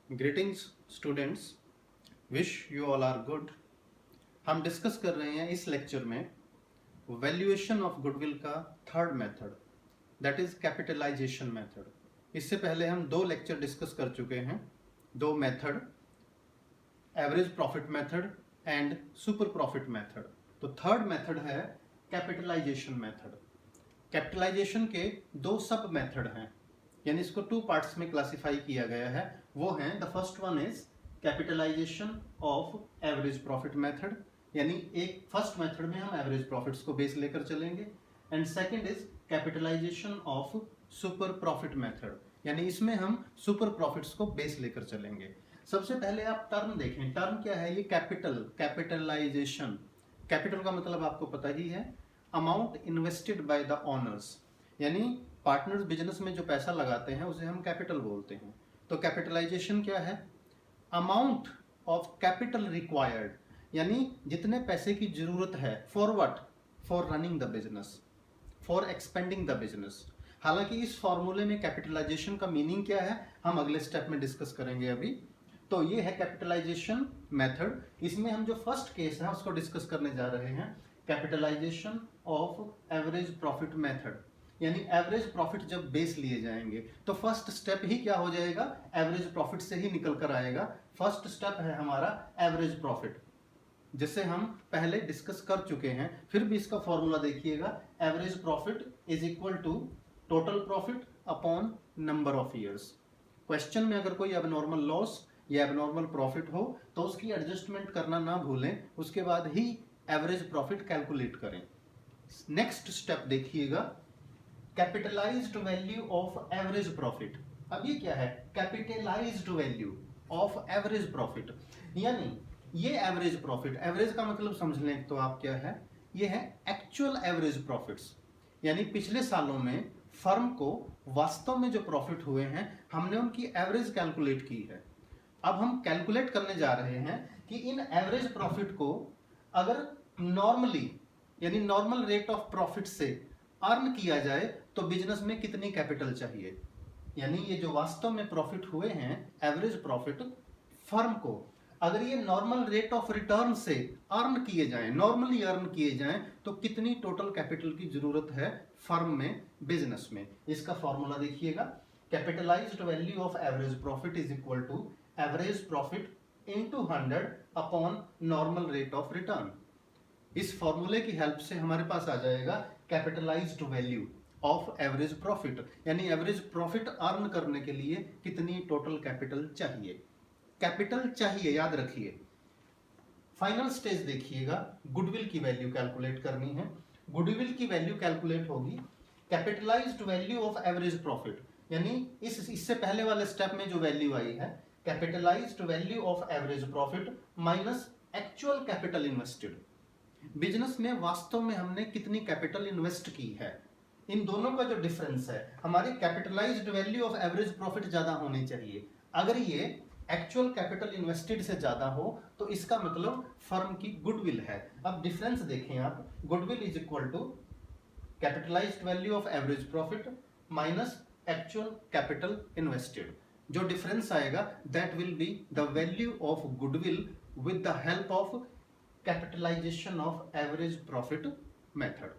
Greetings students, wish you all are good. हम discuss कर रहे हैं इस लेक्चर में वैल्यूएशन ऑफ गुडविल का third method, that is capitalization method. इससे पहले हम दो लेक्चर डिस्कस कर चुके हैं, दो method, average profit method and super profit method. तो थर्ड मेथड है कैपिटलाइजेशन मेथड। कैपिटलाइजेशन के दो सब मेथड हैं, यानी इसको टू पार्ट्स में क्लासिफाई किया गया है। वो हैं, the first one is capitalization of average profit method, यानी एक फर्स्ट मेथड में हम एवरेज प्रॉफिट्स को बेस लेकर चलेंगे, and second is capitalization of super profit method, यानी इसमें हम सुपर प्रॉफिट्स को बेस लेकर चलेंगे। सबसे पहले आप टर्म देखें, टर्म क्या है? ये कैपिटलाइजेशन। कैपिटल का मतलब आपको पता ही है, amount invested by the owners, यानी पार्टनर्स बिजनेस में जो पैसा लगाते हैं उसे हम कैपिटल बोलते हैं। तो कैपिटलाइजेशन क्या है? अमाउंट ऑफ कैपिटल रिक्वायर्ड, यानी जितने पैसे की जरूरत है for what? For running the business, for expanding the business. हालांकि इस फॉर्मूले में कैपिटलाइजेशन का मीनिंग क्या है हम अगले स्टेप में डिस्कस करेंगे अभी। तो ये है कैपिटलाइजेशन मेथड। इसमें हम जो फर्स्ट केस है उसको डिस्कस करने जा रहे हैं, capitalization of average profit method, यानी एवरेज प्रॉफिट जब बेस लिए जाएंगे तो फर्स्ट स्टेप ही क्या हो जाएगा? एवरेज प्रॉफिट से ही निकल कर आएगा। फर्स्ट स्टेप है हमारा एवरेज प्रॉफिट, जिसे हम पहले डिस्कस कर चुके हैं, फिर भी इसका फॉर्मूला देखिएगा, average profit is equal to total profit upon number of years. Question में अगर कोई एबनॉर्मल लॉस या एबनॉर्मल प्रॉफिट हो तो उसकी एडजस्टमेंट करना ना भूलें, उसके बाद ही एवरेज प्रॉफिट कैलकुलेट करें। नेक्स्ट स्टेप देखिएगा, capitalized value of average profit. अब ये क्या है? Capitalized value of average profit, यानी ये एवरेज प्रॉफिट, एवरेज का मतलब समझ लें तो आप क्या है, ये है एक्चुअल एवरेज प्रॉफिट्स, यानी पिछले सालों में फर्म को वास्तव में जो प्रॉफिट हुए हैं हमने उनकी एवरेज कैलकुलेट की है। अब हम कैलकुलेट करने जा रहे हैं कि इन एवरेज प्रॉफिट को अगर नॉर्मली, यानी नॉर्मल रेट ऑफ प्रॉफिट से अर्न किया जाए तो बिजनेस में कितनी कैपिटल चाहिए। यानी ये जो वास्तव में प्रॉफिट हुए हैं एवरेज प्रॉफिट फर्म को, अगर ये नॉर्मल रेट ऑफ रिटर्न से अर्न किए जाएं, नॉर्मली अर्न किए जाएं, तो कितनी टोटल कैपिटल की जरूरत है फर्म में, बिजनेस में। इसका फॉर्मूला देखिएगा, capitalized value of average profit is equal to average profit into 100 upon normal rate of return. इस फॉर्मूले की हेल्प से हमारे पास आ जाएगा capitalized value of average profit, यानी एवरेज प्रॉफिट अर्न करने के लिए कितनी टोटल कैपिटल चाहिए। कैपिटल चाहिए, याद रखिए। फाइनल स्टेज देखिएगा, गुडविल की वैल्यू कैलकुलेट करनी है। गुडविल की वैल्यू कैलकुलेट होगी capitalised value of average profit, यानी इससे पहले वाले स्टेप में जो वैल्यू आई है, capitalized value of average profit minus actual capital invested. Business में वास्तव में हमने कितनी कैपिटल इन्वेस्ट की है, इन दोनों का जो डिफरेंस है, हमारी capitalised value of average profit ज्यादा होनी चाहिए। अगर ये एक्चुअल कैपिटल इन्वेस्टेड से ज्यादा हो तो इसका मतलब फर्म की गुडविल है। अब डिफरेंस देखें आप, goodwill is equal to capitalized value of average profit minus actual capital invested. जो डिफरेंस आएगा that will be the value of goodwill with the help of capitalization of average profit method.